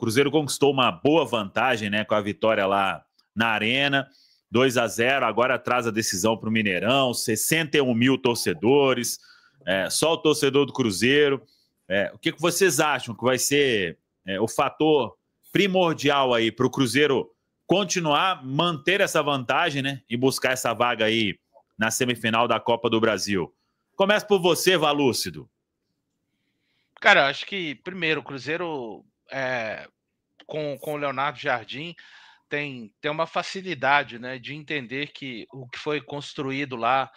Cruzeiro conquistou uma boa vantagem, né, com a vitória lá na Arena, 2-0, agora traz a decisão para o Mineirão, 61 mil torcedores, só o torcedor do Cruzeiro. O que vocês acham que vai ser o fator primordial aí para o Cruzeiro continuar, manter essa vantagem, né, e buscar essa vaga aí na semifinal da Copa do Brasil? Começa por você, Valúcido. Cara, acho que, primeiro, o Cruzeiro, com o Leonardo Jardim, tem uma facilidade, né, de entender que o que foi construído lá,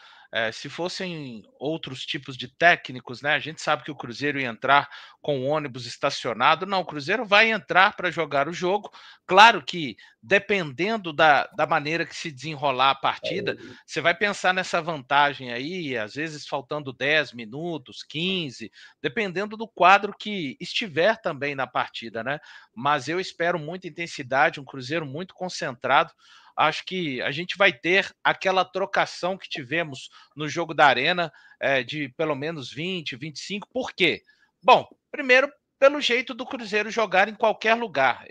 se fossem outros tipos de técnicos, né, a gente sabe que o Cruzeiro ia entrar com o ônibus estacionado. Não, o Cruzeiro vai entrar para jogar o jogo. Claro que, dependendo da maneira que se desenrolar a partida, você vai pensar nessa vantagem aí, às vezes faltando 10 minutos, 15, dependendo do quadro que estiver também na partida, né? Mas eu espero muita intensidade, um Cruzeiro muito concentrado. Acho que a gente vai ter aquela trocação que tivemos no jogo da Arena, de pelo menos 20, 25. Por quê? Bom, primeiro, pelo jeito do Cruzeiro jogar em qualquer lugar.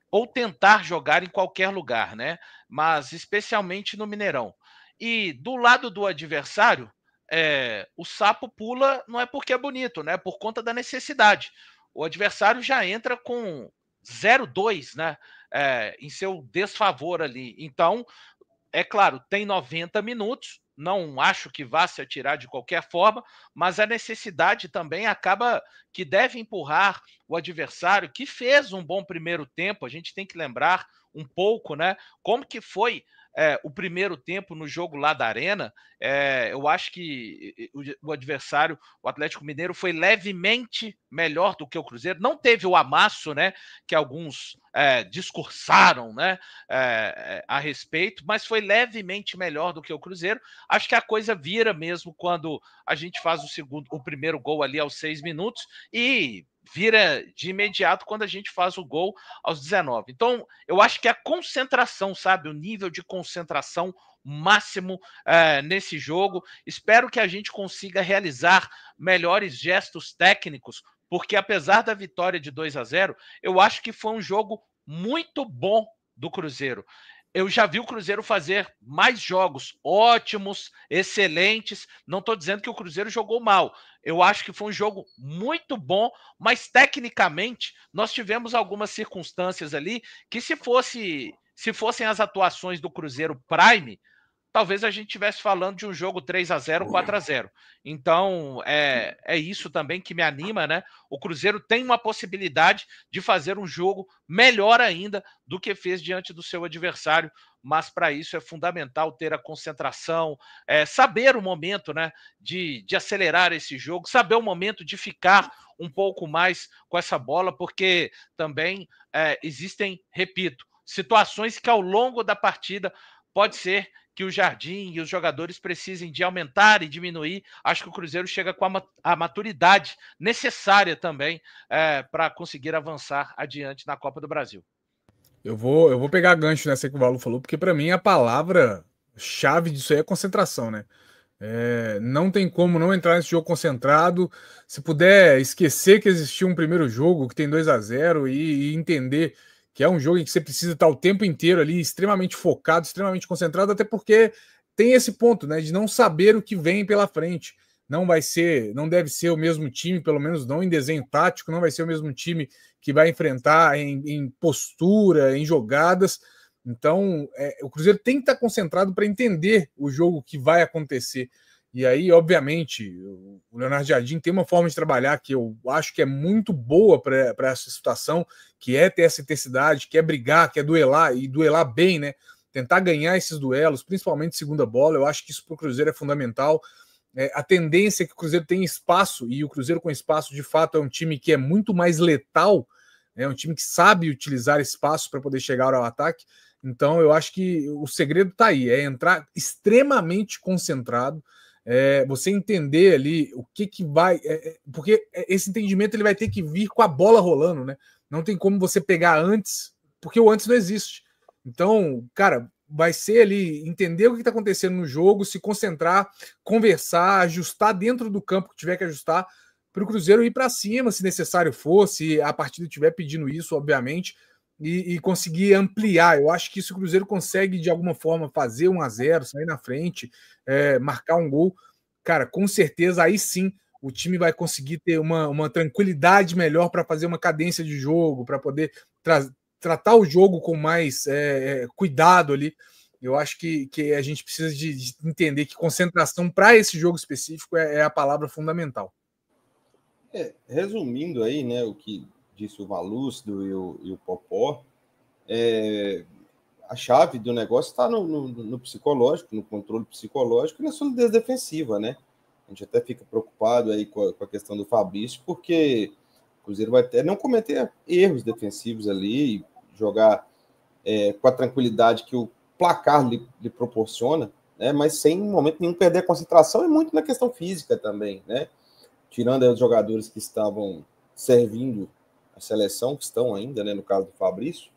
Ou tentar jogar em qualquer lugar, né? Mas especialmente no Mineirão. E do lado do adversário, o sapo pula, não é porque é bonito, né? É por conta da necessidade. O adversário já entra com 0-2, né? Em seu desfavor ali. Então, é claro, tem 90 minutos, não acho que vá se atirar de qualquer forma, mas a necessidade também acaba que deve empurrar o adversário, que fez um bom primeiro tempo. A gente tem que lembrar um pouco, né, como que foi o primeiro tempo no jogo lá da Arena. Eu acho que o adversário, o Atlético Mineiro, foi levemente melhor do que o Cruzeiro. Não teve o amasso, né, que alguns discursaram, né, a respeito, mas foi levemente melhor do que o Cruzeiro. Acho que a coisa vira mesmo quando a gente faz o primeiro gol ali aos 6 minutos e vira de imediato quando a gente faz o gol aos 19. Então, eu acho que a concentração, sabe, o nível de concentração máximo nesse jogo. Espero que a gente consiga realizar melhores gestos técnicos, porque apesar da vitória de 2-0, eu acho que foi um jogo muito bom do Cruzeiro. Eu já vi o Cruzeiro fazer mais jogos ótimos, excelentes. Não estou dizendo que o Cruzeiro jogou mal. Eu acho que foi um jogo muito bom, mas tecnicamente nós tivemos algumas circunstâncias ali que, se fossem as atuações do Cruzeiro Prime, talvez a gente estivesse falando de um jogo 3-0, 4-0. Então, é isso também que me anima, né? O Cruzeiro tem uma possibilidade de fazer um jogo melhor ainda do que fez diante do seu adversário, mas para isso é fundamental ter a concentração, saber o momento, né, de acelerar esse jogo, saber o momento de ficar um pouco mais com essa bola, porque também existem, repito, situações que ao longo da partida pode ser que o Jardim e os jogadores precisem de aumentar e diminuir. Acho que o Cruzeiro chega com a maturidade necessária também para conseguir avançar adiante na Copa do Brasil. Eu vou pegar gancho nessa que o Paulo falou, porque para mim a palavra-chave disso aí é concentração, né? Não tem como não entrar nesse jogo concentrado. Se puder esquecer que existiu um primeiro jogo que tem 2-0 e entender que é um jogo em que você precisa estar o tempo inteiro ali extremamente focado, extremamente concentrado, até porque tem esse ponto, né, de não saber o que vem pela frente. Não deve ser o mesmo time, pelo menos não em desenho tático, não vai ser o mesmo time que vai enfrentar em postura, em jogadas. Então, o Cruzeiro tem que estar concentrado para entender o jogo que vai acontecer. E aí, obviamente, o Leonardo Jardim tem uma forma de trabalhar que eu acho que é muito boa para essa situação, que é ter essa intensidade, que é brigar, que é duelar, e duelar bem, né? Tentar ganhar esses duelos, principalmente segunda bola. Eu acho que isso para o Cruzeiro é fundamental. A tendência é que o Cruzeiro tem espaço, e o Cruzeiro com espaço, de fato, é um time que é muito mais letal, é um time que sabe utilizar espaço para poder chegar ao ataque. Então, eu acho que o segredo está aí, é entrar extremamente concentrado, você entender ali o que vai... porque esse entendimento ele vai ter que vir com a bola rolando, né? Não tem como você pegar antes, porque o antes não existe. Então, cara, vai ser ali entender o que está acontecendo no jogo, se concentrar, conversar, ajustar dentro do campo que tiver que ajustar, para o Cruzeiro ir para cima, se necessário for, se a partida estiver pedindo isso, obviamente, e conseguir ampliar. Eu acho que se o Cruzeiro consegue, de alguma forma, fazer 1-0, sair na frente, marcar um gol, cara, com certeza, aí sim, o time vai conseguir ter uma tranquilidade melhor para fazer uma cadência de jogo, para poder tratar o jogo com mais cuidado ali. Eu acho que a gente precisa de entender que concentração para esse jogo específico é a palavra fundamental. Resumindo aí, né, o que disse o Valúcido e o Popó, a chave do negócio está no psicológico, no controle psicológico e na solidez defensiva, né? A gente até fica preocupado aí com a questão do Fabrício, porque o Cruzeiro vai não cometer erros defensivos ali e jogar com a tranquilidade que o placar lhe proporciona, né? Mas sem, em momento nenhum, perder a concentração, e muito na questão física também, né? Tirando aí os jogadores que estavam servindo a seleção, que estão ainda, né, no caso do Fabrício,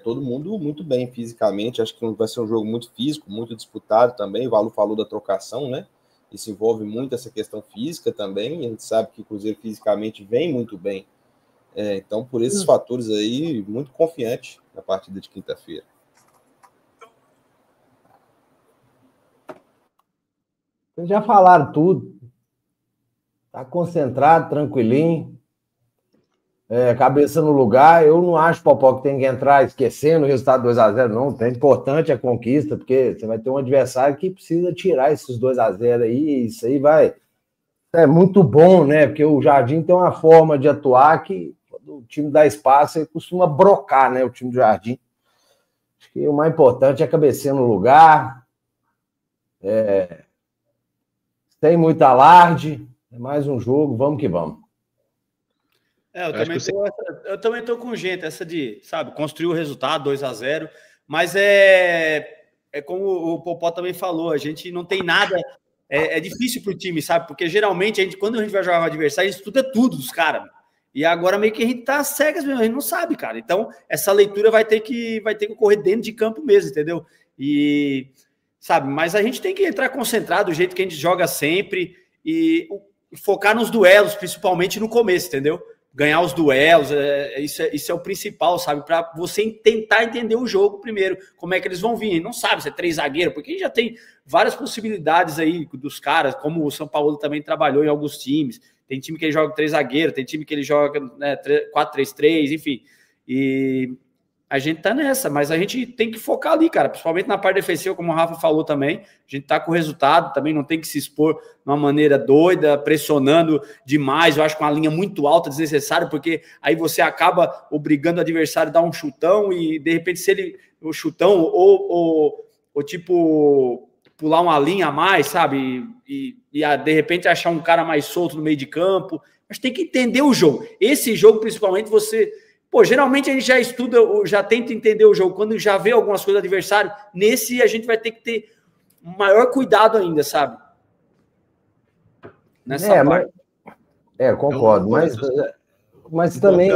todo mundo muito bem fisicamente. Acho que vai ser um jogo muito físico, muito disputado também. O Valu falou da trocação, né? Isso envolve muito essa questão física também. A gente sabe que o Cruzeiro fisicamente vem muito bem. Então, por esses fatores aí, muito confiante na partida de quinta-feira. Vocês já falaram tudo. Tá concentrado, tranquilinho. Cabeça no lugar. Eu não acho, Popó, que tem que entrar esquecendo o resultado 2-0, não. O importante é a conquista, porque você vai ter um adversário que precisa tirar esses 2-0 aí. Isso aí vai... É muito bom, né? Porque o Jardim tem uma forma de atuar que, quando o time dá espaço, ele costuma brocar, né? O time do Jardim. Acho que o mais importante é a cabecinha no lugar. Sem muito alarde. É mais um jogo, vamos que vamos. Eu também estou com gente, essa de, sabe, construir o resultado, 2-0, mas é como o Popó também falou, a gente não tem nada, é difícil para o time, sabe, porque geralmente, quando a gente vai jogar um adversário, a gente estuda tudo dos caras, e agora meio que a gente tá cegas mesmo, a gente não sabe, cara, então essa leitura vai ter que ocorrer dentro de campo mesmo, entendeu? E, sabe, mas a gente tem que entrar concentrado do jeito que a gente joga sempre, e focar nos duelos, principalmente no começo, entendeu? Ganhar os duelos, isso é o principal, sabe? Para você tentar entender o jogo primeiro, como é que eles vão vir. Não sabe se é 3 zagueiros, porque a gente já tem várias possibilidades aí dos caras, como o São Paulo também trabalhou em alguns times. Tem time que ele joga 3 zagueiros, tem time que ele joga 4-3-3, enfim. E a gente tá nessa, mas a gente tem que focar ali, cara, principalmente na parte defensiva, como o Rafa falou também. A gente tá com o resultado, também não tem que se expor de uma maneira doida, pressionando demais. Eu acho que uma linha muito alta, desnecessário, porque aí você acaba obrigando o adversário a dar um chutão e, de repente, o chutão ou tipo, pular uma linha a mais, sabe? E de repente achar um cara mais solto no meio de campo. Mas tem que entender o jogo. Esse jogo, principalmente, geralmente a gente já estuda, já tenta entender o jogo. Quando já vê algumas coisas do adversário, nesse a gente vai ter que ter maior cuidado ainda, sabe? Nessa parte. Concordo. Mas também...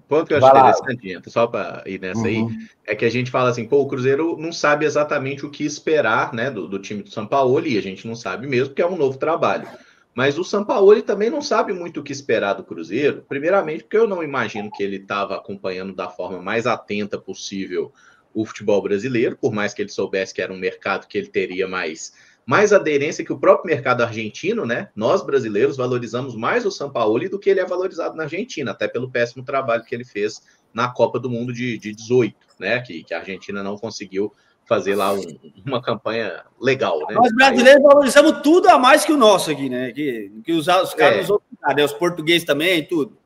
Ponto que eu acho interessante, só para ir nessa aí, é que a gente fala assim, o Cruzeiro não sabe exatamente o que esperar, né, do time do Sampaoli, e a gente não sabe mesmo, porque é um novo trabalho. Mas o Sampaoli também não sabe muito o que esperar do Cruzeiro, primeiramente porque eu não imagino que ele estava acompanhando da forma mais atenta possível o futebol brasileiro, por mais que ele soubesse que era um mercado que ele teria mais aderência que o próprio mercado argentino, né? Nós, brasileiros, valorizamos mais o Sampaoli do que ele é valorizado na Argentina, até pelo péssimo trabalho que ele fez na Copa do Mundo de 18, né? Que a Argentina não conseguiu fazer lá uma campanha legal, né? Nós brasileiros valorizamos tudo a mais que o nosso aqui, né? Que os caras nos outros lugares, né? Os portugueses também, tudo.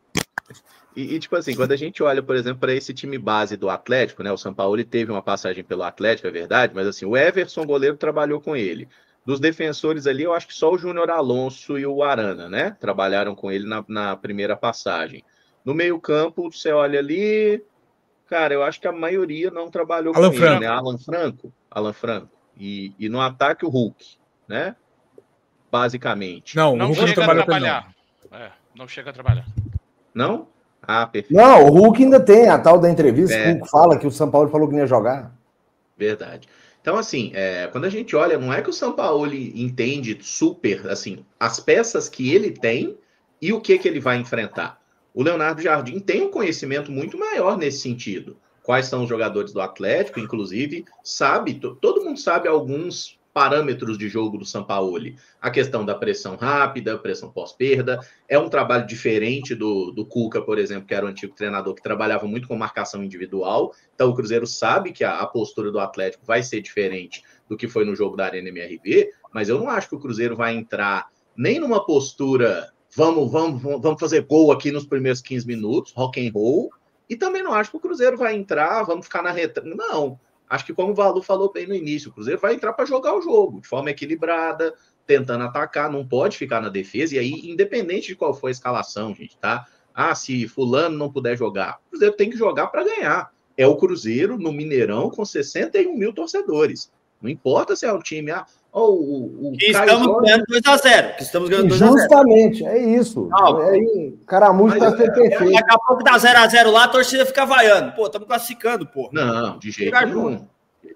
E, tipo assim, quando a gente olha, por exemplo, para esse time base do Atlético, né? O Sampaoli teve uma passagem pelo Atlético, é verdade, mas assim, o Everson, goleiro, trabalhou com ele. Dos defensores ali, eu acho que só o Júnior Alonso e o Arana, né? Trabalharam com ele na primeira passagem. No meio-campo, você olha ali, cara, eu acho que a maioria não trabalhou com ele, né? Alan Franco. E no ataque, o Hulk, né? Basicamente. Não chega a trabalhar. Não chega a trabalhar. Não? Ah, perfeito. Não, o Hulk ainda tem a tal da entrevista. O Hulk fala que o São Paulo falou que não ia jogar. Verdade. Então, assim, quando a gente olha, não é que o Sampaoli entende super, assim, as peças que ele tem e o que ele vai enfrentar. O Leonardo Jardim tem um conhecimento muito maior nesse sentido. Quais são os jogadores do Atlético, inclusive, sabe, todo mundo sabe alguns parâmetros de jogo do Sampaoli. A questão da pressão rápida, pressão pós-perda, é um trabalho diferente do Cuca, por exemplo, que era o antigo treinador que trabalhava muito com marcação individual. Então o Cruzeiro sabe que a postura do Atlético vai ser diferente do que foi no jogo da Arena MRV, mas eu não acho que o Cruzeiro vai entrar nem numa postura vamos fazer gol aqui nos primeiros 15 minutos, rock and roll, e também não acho que o Cruzeiro vai entrar, vamos ficar na retranca. Não, acho que como o Valu falou bem no início, o Cruzeiro vai entrar para jogar o jogo, de forma equilibrada, tentando atacar, não pode ficar na defesa, e aí, independente de qual for a escalação, gente, tá? Se fulano não puder jogar, o Cruzeiro tem que jogar para ganhar. É o Cruzeiro no Mineirão com 61 mil torcedores. Não importa se é um time... estamos ganhando 2-0. Estamos ganhando 2-0. Justamente, é isso. Aí, Caramujo está sendo perfeito. Daqui a pouco dá 0-0 lá, a torcida fica vaiando. Pô, estamos classificando, pô. Não, de jeito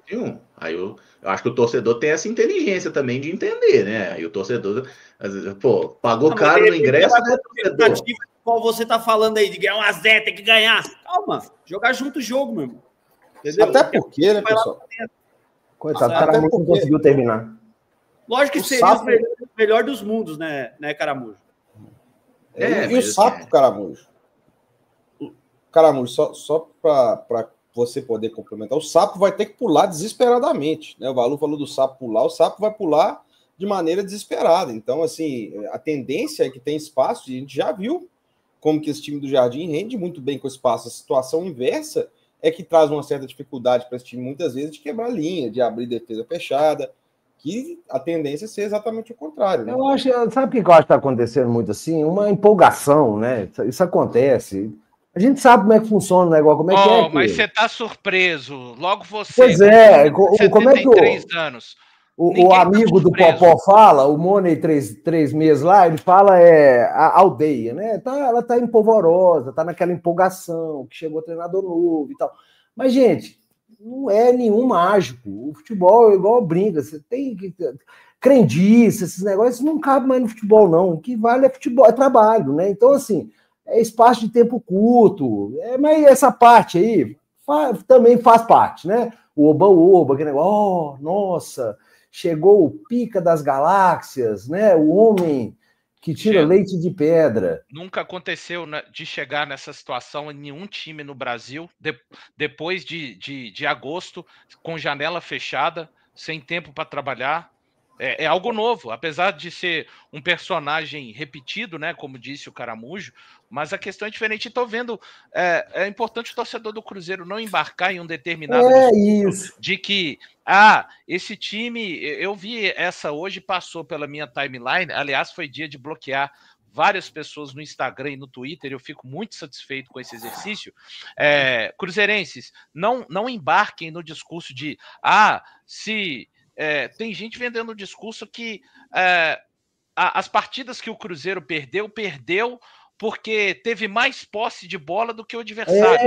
nenhum. Aí eu acho que o torcedor tem essa inteligência também de entender, né? Aí o torcedor, pô, pagou caro no ingresso, né, torcedor? Qual você tá falando aí, de ganhar 1-0, tem que ganhar. Calma, jogar junto o jogo, meu irmão. Entendeu? Até porque, né, pessoal? Coitado, o Caramujo não conseguiu terminar. Lógico que seria o melhor dos mundos, né Caramujo? E o Sapo, Caramujo? Caramujo, só para você poder complementar, o Sapo vai ter que pular desesperadamente, né? O Valu falou do Sapo pular, o Sapo vai pular de maneira desesperada. Então, assim, a tendência é que tem espaço, e a gente já viu como que esse time do Jardim rende muito bem com espaço. A situação inversa é que traz uma certa dificuldade para esse time, muitas vezes, de quebrar linha, de abrir defesa fechada, que a tendência é ser exatamente o contrário, né? Eu acho, sabe o que eu acho que está acontecendo muito assim? Uma empolgação, né? Isso acontece. A gente sabe como é que funciona o negócio, como é que é. Mas você está surpreso. Logo você. Pois é, como é que 73 anos. O amigo do Popó fala, o Money 3 meses lá, ele fala a aldeia, né? Ela tá empolvorosa, tá naquela empolgação, que chegou treinador novo e tal. Mas, gente, não é nenhum mágico. O futebol é igual brinca. Você tem que. Crendice, esses negócios não cabem mais no futebol, não. O que vale é futebol, é trabalho, né? Então, assim, é espaço de tempo curto. Mas essa parte aí também faz parte, né? O oba-oba, aquele negócio, nossa. Chegou o pica das galáxias, né? O homem que tira leite de pedra. Nunca aconteceu de chegar nessa situação em nenhum time no Brasil, depois de agosto, com janela fechada, sem tempo para trabalhar. É algo novo, apesar de ser um personagem repetido, né? Como disse o Caramujo, mas a questão é diferente. Estou vendo, é importante o torcedor do Cruzeiro não embarcar em um determinado isso de que esse time, eu vi essa hoje, passou pela minha timeline, aliás, foi dia de bloquear várias pessoas no Instagram e no Twitter, eu fico muito satisfeito com esse exercício. Cruzeirenses, não embarquem no discurso de tem gente vendendo o discurso que as partidas que o Cruzeiro perdeu porque teve mais posse de bola do que o adversário.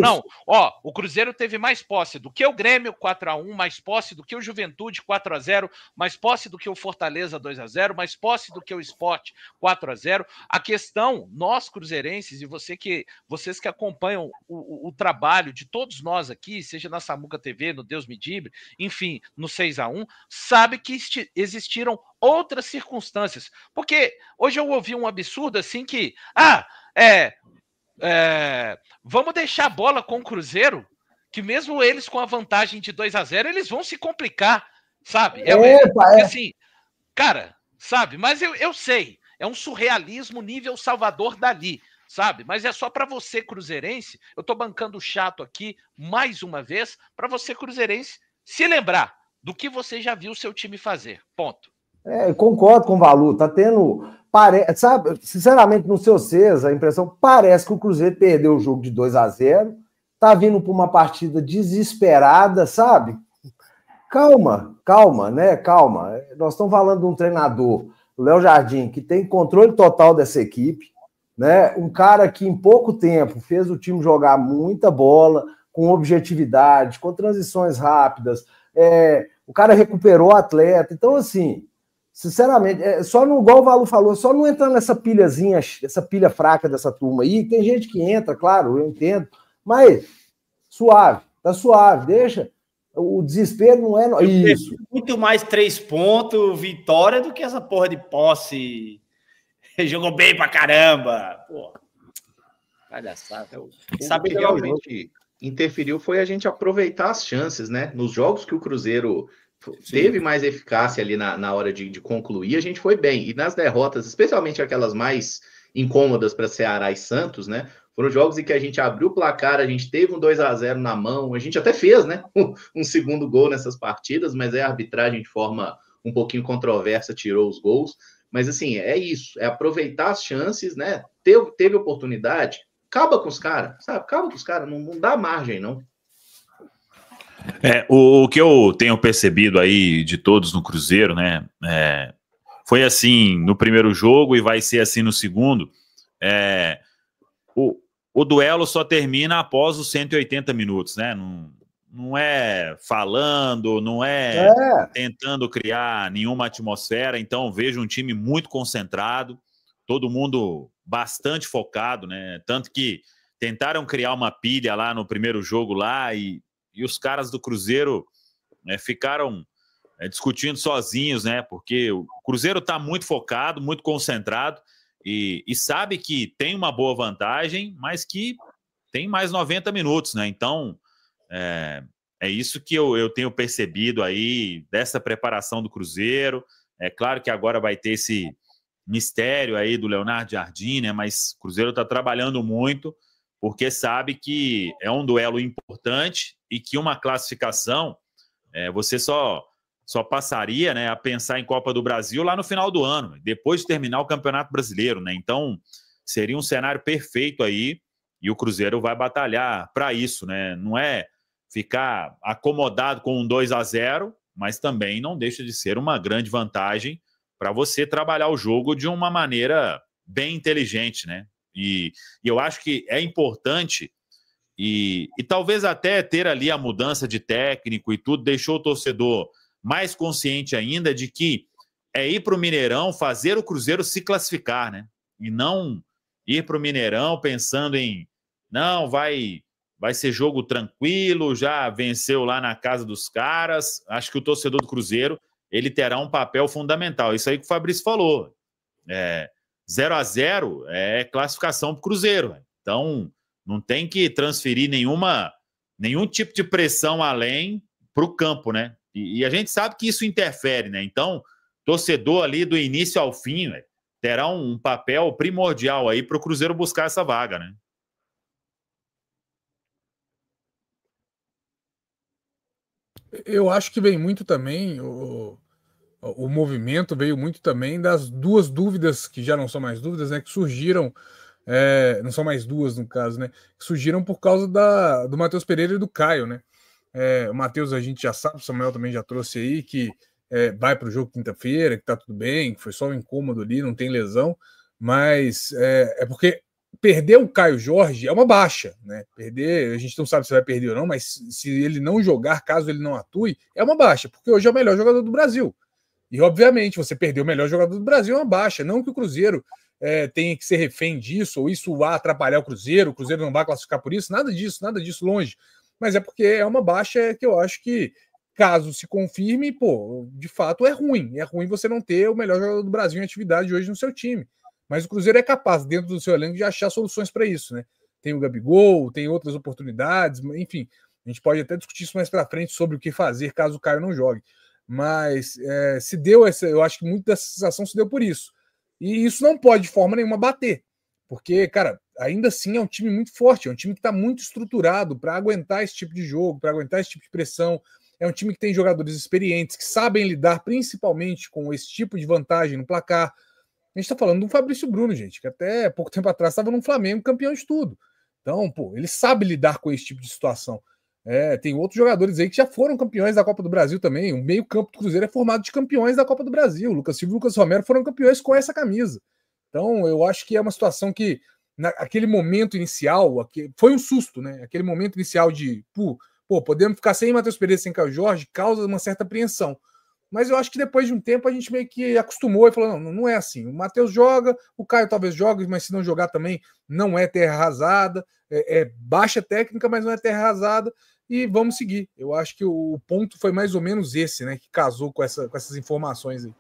Não. O Cruzeiro teve mais posse do que o Grêmio, 4-1, mais posse do que o Juventude, 4-0, mais posse do que o Fortaleza, 2-0, mais posse do que o Sport, 4-0. A questão, nós cruzeirenses, e vocês que acompanham o trabalho de todos nós aqui, seja na Samuca TV, no Deus Me Dibre, enfim, no 6-1, sabe que existiram outras circunstâncias. Porque hoje eu ouvi um absurdo assim que vamos deixar a bola com o Cruzeiro, que mesmo eles com a vantagem de 2-0, eles vão se complicar, sabe? Assim, cara, sabe? Mas eu sei, é um surrealismo nível Salvador Dalí, sabe? Mas é só para você, cruzeirense, eu tô bancando chato aqui, mais uma vez, para você, cruzeirense, se lembrar do que você já viu o seu time fazer, ponto. Concordo com o Valu, tá tendo, sabe, sinceramente, no seu César, a impressão parece que o Cruzeiro perdeu o jogo de 2-0, tá vindo para uma partida desesperada, sabe? Calma, né? Calma. Nós estamos falando de um treinador, o Léo Jardim, que tem controle total dessa equipe, né? Um cara que em pouco tempo fez o time jogar muita bola, com objetividade, com transições rápidas, o cara recuperou o atleta. Então, assim, sinceramente, só no, igual o Valu falou, só não entrando nessa pilhazinha, essa pilha fraca dessa turma aí. Tem gente que entra, claro, eu entendo, mas suave, tá suave, deixa. O desespero não é isso. Muito mais 3 pontos, vitória, do que essa porra de posse. Jogou bem pra caramba. Pô, palhaçada. O que realmente interferiu foi a gente aproveitar as chances, né? Nos jogos que o Cruzeiro teve mais eficácia ali na hora de concluir, a gente foi bem. E nas derrotas, especialmente aquelas mais incômodas para Ceará e Santos, né? Foram jogos em que a gente abriu o placar, a gente teve um 2-0 na mão, a gente até fez, né? Um segundo gol nessas partidas, mas a arbitragem de forma um pouquinho controversa tirou os gols. Mas assim, é isso, é aproveitar as chances, né? Teve oportunidade, acaba com os caras, sabe? Acaba com os caras, não dá margem, não. O que eu tenho percebido aí de todos no Cruzeiro, né? Foi assim no primeiro jogo e vai ser assim no segundo. O duelo só termina após os 180 minutos, né? Não é falando, não é tentando criar nenhuma atmosfera. Então, vejo um time muito concentrado, todo mundo bastante focado, né? Tanto que tentaram criar uma pilha lá no primeiro jogo lá e os caras do Cruzeiro ficaram discutindo sozinhos, né? Porque o Cruzeiro está muito focado, muito concentrado e sabe que tem uma boa vantagem, mas que tem mais 90 minutos, né? Então, é isso que eu tenho percebido aí dessa preparação do Cruzeiro. É claro que agora vai ter esse mistério aí do Leonardo Jardim, né? Mas o Cruzeiro está trabalhando muito porque sabe que é um duelo importante e que uma classificação você só passaria, né, a pensar em Copa do Brasil lá no final do ano, depois de terminar o Campeonato Brasileiro, né? Então, seria um cenário perfeito aí e o Cruzeiro vai batalhar para isso, né? Não é ficar acomodado com um 2-0, mas também não deixa de ser uma grande vantagem para você trabalhar o jogo de uma maneira bem inteligente, né? E eu acho que é importante e talvez até ter ali a mudança de técnico e tudo deixou o torcedor mais consciente ainda de que ir para o Mineirão fazer o Cruzeiro se classificar, né? E não ir para o Mineirão pensando em não, vai ser jogo tranquilo, já venceu lá na casa dos caras. Acho que o torcedor do Cruzeiro ele terá um papel fundamental. Isso aí que o Fabrício falou. 0-0 é classificação para o Cruzeiro. Então, não tem que transferir nenhum tipo de pressão além para o campo, né? E a gente sabe que isso interfere, né? Então, torcedor ali do início ao fim terá um papel primordial aí para o Cruzeiro buscar essa vaga, né? Eu acho que vem muito também, o movimento veio muito também das duas dúvidas, que já não são mais dúvidas, né? Que surgiram, não são mais duas no caso, né? Que surgiram por causa do Matheus Pereira e do Caio, né? O Matheus a gente já sabe, o Samuel também já trouxe aí, que vai para o jogo quinta-feira, que tá tudo bem, que foi só um incômodo ali, não tem lesão, mas porque perder o Caio Jorge é uma baixa, né? Perder, a gente não sabe se vai perder ou não, mas se ele não jogar, caso ele não atue, é uma baixa, porque hoje é o melhor jogador do Brasil. E, obviamente, você perder o melhor jogador do Brasil é uma baixa. Não que o Cruzeiro tenha que ser refém disso, ou isso vá atrapalhar o Cruzeiro não vai classificar por isso, nada disso, longe. Mas é porque é uma baixa que eu acho que, caso se confirme, de fato é ruim. É ruim você não ter o melhor jogador do Brasil em atividade hoje no seu time. Mas o Cruzeiro é capaz, dentro do seu elenco, de achar soluções para isso, né? Tem o Gabigol, tem outras oportunidades, enfim, a gente pode até discutir isso mais para frente sobre o que fazer caso o Caio não jogue. Mas se deu eu acho que muita dessa sensação se deu por isso. E isso não pode de forma nenhuma bater. Porque, cara, ainda assim é um time muito forte, é um time que está muito estruturado para aguentar esse tipo de jogo, para aguentar esse tipo de pressão. É um time que tem jogadores experientes, que sabem lidar principalmente com esse tipo de vantagem no placar. A gente está falando do Fabrício Bruno, gente, que até pouco tempo atrás estava no Flamengo campeão de tudo. Então, ele sabe lidar com esse tipo de situação. Tem outros jogadores aí que já foram campeões da Copa do Brasil também. O meio-campo do Cruzeiro é formado de campeões da Copa do Brasil. Lucas Silva e Lucas Romero foram campeões com essa camisa. Então, eu acho que é uma situação que, naquele momento inicial, foi um susto, né? Aquele momento inicial de, pô, podemos ficar sem Matheus Pereira, sem Caio Jorge, causa uma certa apreensão. Mas eu acho que depois de um tempo a gente meio que acostumou e falou, não é assim. O Matheus joga, o Caio talvez jogue, mas se não jogar também não é terra arrasada, é baixa técnica, mas não é terra arrasada, e vamos seguir. Eu acho que o ponto foi mais ou menos esse, né, que casou com essas informações aí.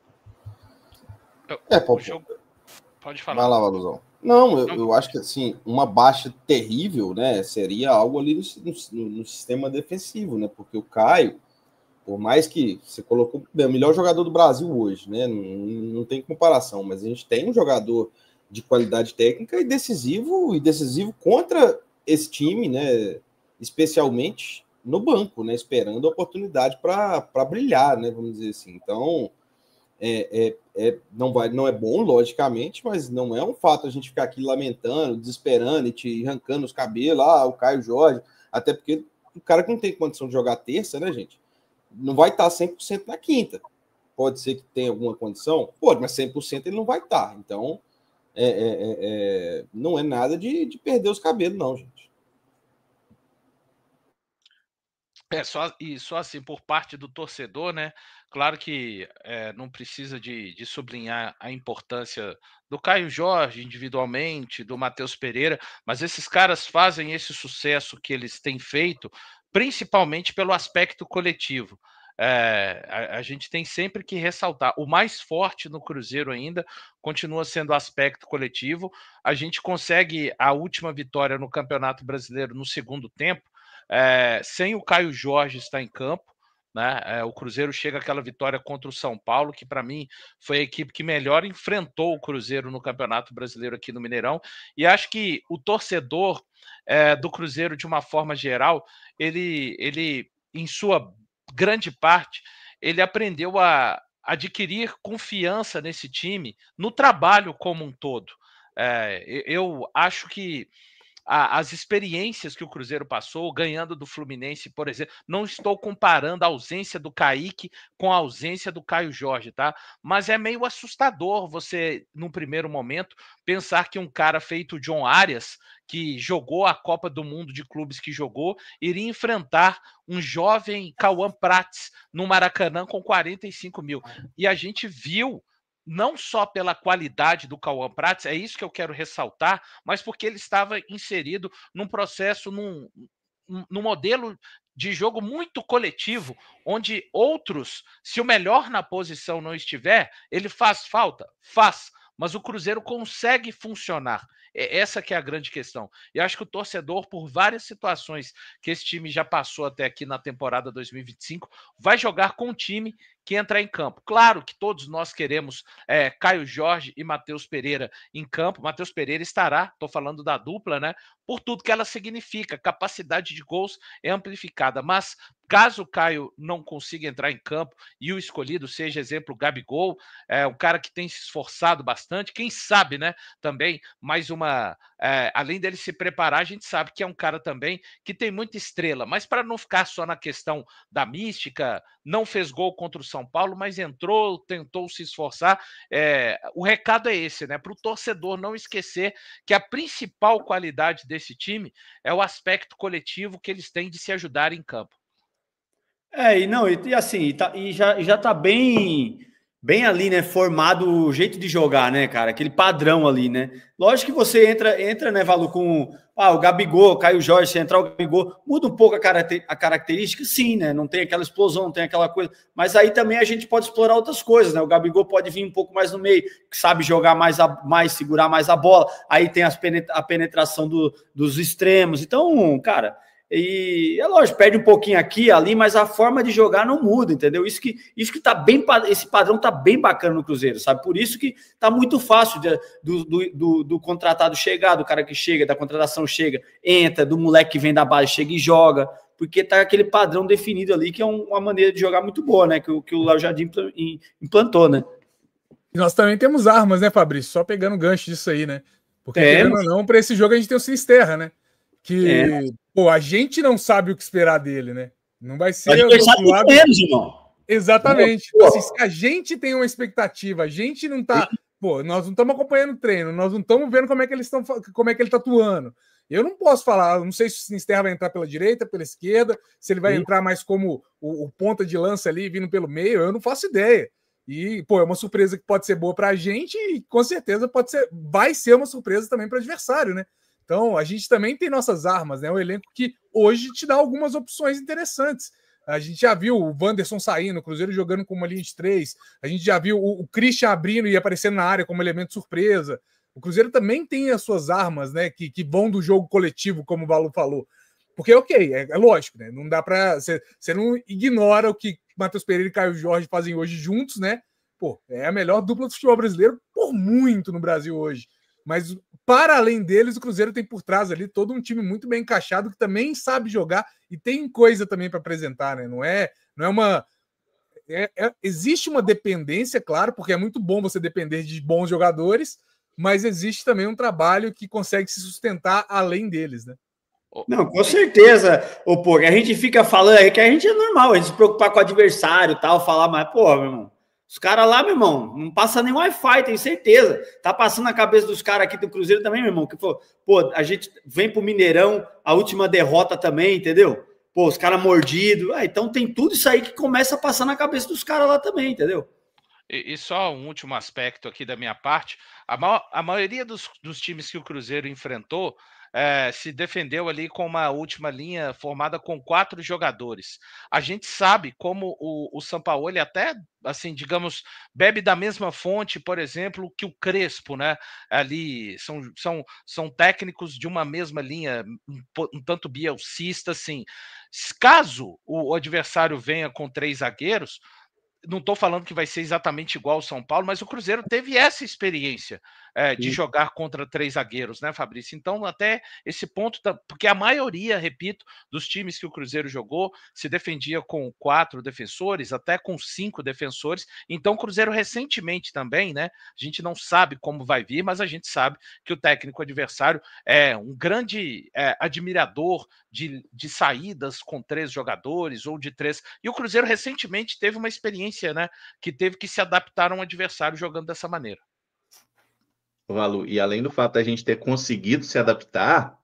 Pode falar. Vai lá, Valuzão. Não, eu acho que assim, uma baixa terrível, né, seria algo ali no sistema defensivo, né, porque o Caio, por mais que você colocou o melhor jogador do Brasil hoje, né, não tem comparação, mas a gente tem um jogador de qualidade técnica e decisivo contra esse time, né, especialmente no banco, né, esperando a oportunidade para brilhar, né, vamos dizer assim. Então, não é bom, logicamente, mas não é um fato a gente ficar aqui lamentando, desesperando e te arrancando os cabelos, o Caio Jorge, até porque o cara que não tem condição de jogar terça, né, gente, não vai estar 100% na quinta. Pode ser que tenha alguma condição? Pode, mas 100% ele não vai estar. Então, não é nada de perder os cabelos, não, gente. Só assim, por parte do torcedor, né? Claro que não precisa de sublinhar a importância do Caio Jorge individualmente, do Matheus Pereira, mas esses caras fazem esse sucesso que eles têm feito, principalmente pelo aspecto coletivo. A gente tem sempre que ressaltar, o mais forte no Cruzeiro ainda continua sendo o aspecto coletivo. A gente consegue a última vitória no Campeonato Brasileiro no segundo tempo, sem o Caio Jorge estar em campo, né? O Cruzeiro chega àquela vitória contra o São Paulo, que para mim foi a equipe que melhor enfrentou o Cruzeiro no Campeonato Brasileiro aqui no Mineirão, e acho que o torcedor do Cruzeiro, de uma forma geral, ele em sua grande parte, ele aprendeu a adquirir confiança nesse time, no trabalho como um todo. Eu acho que as experiências que o Cruzeiro passou, ganhando do Fluminense, por exemplo, não estou comparando a ausência do Kaique com a ausência do Caio Jorge, tá? Mas é meio assustador você, num primeiro momento, pensar que um cara feito John Arias, que jogou a Copa do Mundo de clubes que jogou, iria enfrentar um jovem Cauã Prats no Maracanã com 45 mil. E a gente viu, não só pela qualidade do Cauã Prats, é isso que eu quero ressaltar, mas porque ele estava inserido num processo, num modelo de jogo muito coletivo, onde outros, se o melhor na posição não estiver, ele faz falta? Faz, mas o Cruzeiro consegue funcionar. Essa que é a grande questão. E acho que o torcedor, por várias situações que esse time já passou até aqui na temporada 2025, vai jogar com o time que entrar em campo. Claro que todos nós queremos Caio Jorge e Matheus Pereira em campo. Matheus Pereira estará, estou falando da dupla, né? Por tudo que ela significa, capacidade de gols é amplificada. Mas caso o Caio não consiga entrar em campo e o escolhido seja, exemplo, o Gabigol, um cara que tem se esforçado bastante, quem sabe, né? Também mais uma. Além dele se preparar, a gente sabe que é um cara também que tem muita estrela. Mas para não ficar só na questão da mística, não fez gol contra o São Paulo, mas entrou, tentou se esforçar. O recado é esse, né? Para o torcedor não esquecer que a principal qualidade desse time é o aspecto coletivo que eles têm de se ajudar em campo. Já tá bem ali, né, formado o jeito de jogar, né, cara, aquele padrão ali, né, lógico que você entra, né, Valu, com o Gabigol, Caio Jorge, se entrar o Gabigol, muda um pouco a característica, sim, né, não tem aquela explosão, não tem aquela coisa, mas aí também a gente pode explorar outras coisas, né, o Gabigol pode vir um pouco mais no meio, sabe jogar mais, segurar mais a bola, aí tem a penetração dos extremos, então, cara... E é lógico, perde um pouquinho aqui, ali, mas a forma de jogar não muda, entendeu? Isso que tá bem, esse padrão tá bem bacana no Cruzeiro, sabe? Por isso que tá muito fácil do contratado chegar, do cara que chega, da contratação chega, entra, do moleque que vem da base chega e joga, porque tá aquele padrão definido ali, que é uma maneira de jogar muito boa, né? Que o Léo Jardim implantou, né? E nós também temos armas, né, Fabrício? Só pegando gancho disso aí, né? Porque, querendo ou não, para esse jogo a gente tem o Sinisterra, né? Que, a gente não sabe o que esperar dele, né? Não vai ser do outro lado. Irmão. Exatamente. Assim, se a gente tem uma expectativa, a gente não tá. Nós não estamos acompanhando o treino, nós não estamos vendo como é que ele tá atuando. Eu não posso falar, não sei se o Sinisterra vai entrar pela direita, pela esquerda, se ele vai entrar mais como o ponta de lança ali, vindo pelo meio, eu não faço ideia. E, pô, é uma surpresa que pode ser boa para a gente e com certeza vai ser uma surpresa também para o adversário, né? Então, a gente também tem nossas armas, né? Um elenco que hoje te dá algumas opções interessantes. A gente já viu o Wanderson saindo, o Cruzeiro jogando com uma linha de 3. A gente já viu o Christian abrindo e aparecendo na área como elemento surpresa. O Cruzeiro também tem as suas armas, né? Que vão do jogo coletivo, como o Balu falou. Porque, ok, é lógico, né? Não dá para... Você não ignora o que Matheus Pereira e Caio Jorge fazem hoje juntos, né? Pô, é a melhor dupla do futebol brasileiro por muito no Brasil hoje. Mas, para além deles, o Cruzeiro tem por trás ali todo um time muito bem encaixado que também sabe jogar e tem coisa também para apresentar, né? Não é uma... existe uma dependência, claro, porque é muito bom você depender de bons jogadores, mas existe também um trabalho que consegue se sustentar além deles, né? Não, com certeza, pô, a gente fica falando que a gente é normal, a gente se preocupar com o adversário e tal, falar, mas, pô, meu irmão, os caras lá, meu irmão, não passa nem Wi-Fi, tenho certeza. Tá passando na cabeça dos caras aqui do Cruzeiro também, meu irmão, que pô, a gente vem pro Mineirão, a última derrota também, entendeu? Pô, os caras mordidos, então tem tudo isso aí que começa a passar na cabeça dos caras lá também, entendeu? E só um último aspecto aqui da minha parte, a maioria dos times que o Cruzeiro enfrentou se defendeu ali com uma última linha formada com 4 jogadores. A gente sabe como o Sampaoli até, assim, digamos, bebe da mesma fonte, por exemplo, que o Crespo, né? Ali são técnicos de uma mesma linha, um tanto bielcista, assim. Caso o adversário venha com 3 zagueiros, não estou falando que vai ser exatamente igual ao São Paulo, mas o Cruzeiro teve essa experiência de jogar contra 3 zagueiros, né, Fabrício? Então, até esse ponto, porque a maioria, repito, dos times que o Cruzeiro jogou se defendia com 4 defensores, até com 5 defensores. Então, o Cruzeiro recentemente também, né? A gente não sabe como vai vir, mas a gente sabe que o técnico adversário é um grande admirador de saídas com 3 jogadores ou de 3. E o Cruzeiro recentemente teve uma experiência, né, que teve que se adaptar a um adversário jogando dessa maneira. Valu, e além do fato da gente ter conseguido se adaptar,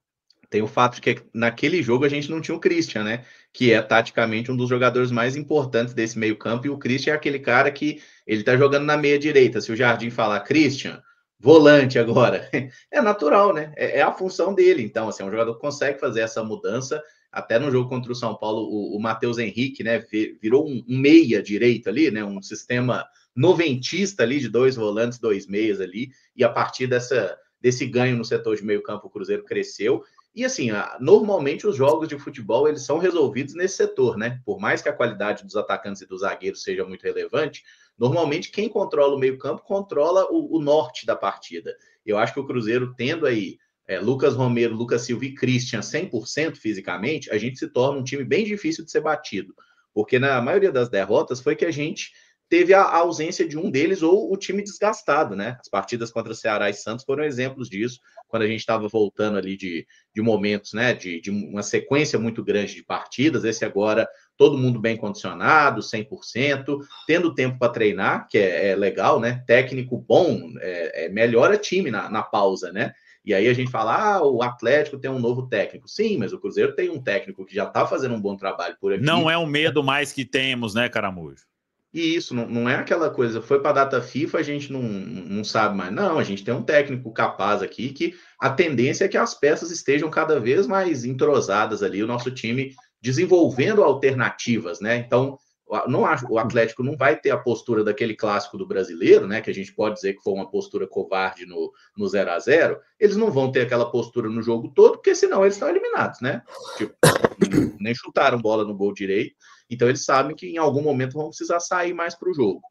tem o fato de que naquele jogo a gente não tinha o Christian, né? Que é taticamente um dos jogadores mais importantes desse meio-campo, e o Christian é aquele cara que ele tá jogando na meia direita. Se o Jardim falar Christian, volante agora, é natural, né? É a função dele. Então, assim, é um jogador que consegue fazer essa mudança. Até no jogo contra o São Paulo, o Matheus Henrique, né, virou um meia direito ali, né, um sistema noventista ali de 2 volantes, 2 meias ali, e a partir desse ganho no setor de meio campo, o Cruzeiro cresceu. E assim, normalmente os jogos de futebol, eles são resolvidos nesse setor, né? Por mais que a qualidade dos atacantes e dos zagueiros seja muito relevante, normalmente quem controla o meio campo controla o norte da partida. Eu acho que o Cruzeiro tendo aí Lucas Romero, Lucas Silva e Christian 100% fisicamente, a gente se torna um time bem difícil de ser batido, porque na maioria das derrotas foi que a gente teve a ausência de um deles ou o time desgastado, né? As partidas contra Ceará e Santos foram exemplos disso, quando a gente estava voltando ali de momentos, né? De uma sequência muito grande de partidas, esse agora todo mundo bem condicionado, 100%, tendo tempo para treinar, que é legal, né? Técnico bom, melhora time na pausa, né? E aí a gente fala, o Atlético tem um novo técnico. Sim, mas o Cruzeiro tem um técnico que já está fazendo um bom trabalho por aqui. Não é um medo mais que temos, né, Caramujo? E isso, não é aquela coisa, foi para a data FIFA, a gente não sabe mais. Não, a gente tem um técnico capaz aqui que a tendência é que as peças estejam cada vez mais entrosadas ali, o nosso time desenvolvendo alternativas, né? Então, o Atlético não vai ter a postura daquele clássico do brasileiro, né? Que a gente pode dizer que foi uma postura covarde no 0-0. Eles não vão ter aquela postura no jogo todo, porque senão eles estão eliminados, né? Tipo, nem chutaram bola no gol direito. Então eles sabem que em algum momento vão precisar sair mais para o jogo.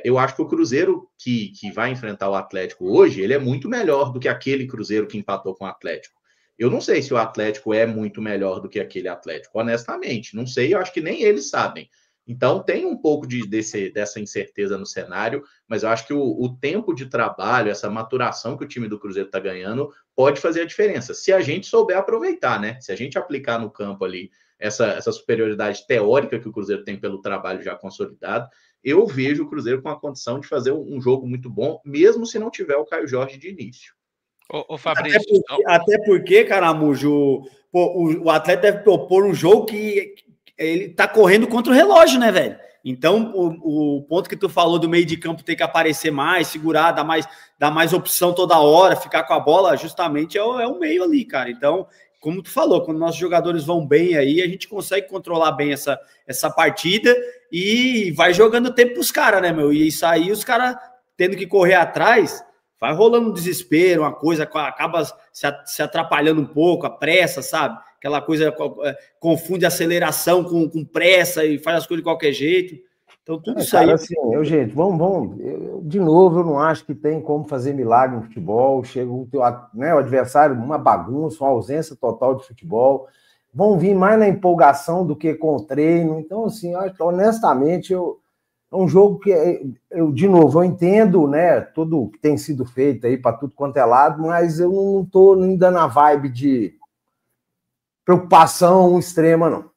Eu acho que o Cruzeiro que vai enfrentar o Atlético hoje, ele é muito melhor do que aquele Cruzeiro que empatou com o Atlético. Eu não sei se o Atlético é muito melhor do que aquele Atlético, honestamente. Não sei, eu acho que nem eles sabem. Então tem um pouco dessa incerteza no cenário, mas eu acho que o tempo de trabalho, essa maturação que o time do Cruzeiro está ganhando, pode fazer a diferença. Se a gente souber aproveitar, né? Se a gente aplicar no campo ali essa superioridade teórica que o Cruzeiro tem pelo trabalho já consolidado, eu vejo o Cruzeiro com a condição de fazer um jogo muito bom, mesmo se não tiver o Caio Jorge de início. Ô Fabrício. Até porque, Caramujo, o atleta deve propor um jogo que ele tá correndo contra o relógio, né, velho? Então, o ponto que tu falou do meio de campo ter que aparecer mais, segurar, dar mais opção toda hora, ficar com a bola, justamente é o meio ali, cara. Então, como tu falou, quando nossos jogadores vão bem aí, a gente consegue controlar bem essa partida e vai jogando tempo pros caras, né, meu? E isso aí, os caras tendo que correr atrás, vai rolando um desespero, uma coisa, acaba se atrapalhando um pouco, a pressa, sabe? Aquela coisa, confunde aceleração com pressa e faz as coisas de qualquer jeito. Então, tudo isso aí... Assim, gente, vamos de novo, eu não acho que tem como fazer milagre no futebol. Chega o adversário, uma bagunça, uma ausência total de futebol. Vão vir mais na empolgação do que com o treino. Então, assim, honestamente, é um jogo que, de novo, eu entendo, né, tudo que tem sido feito aí para tudo quanto é lado, mas eu não estou ainda na vibe de preocupação extrema, não.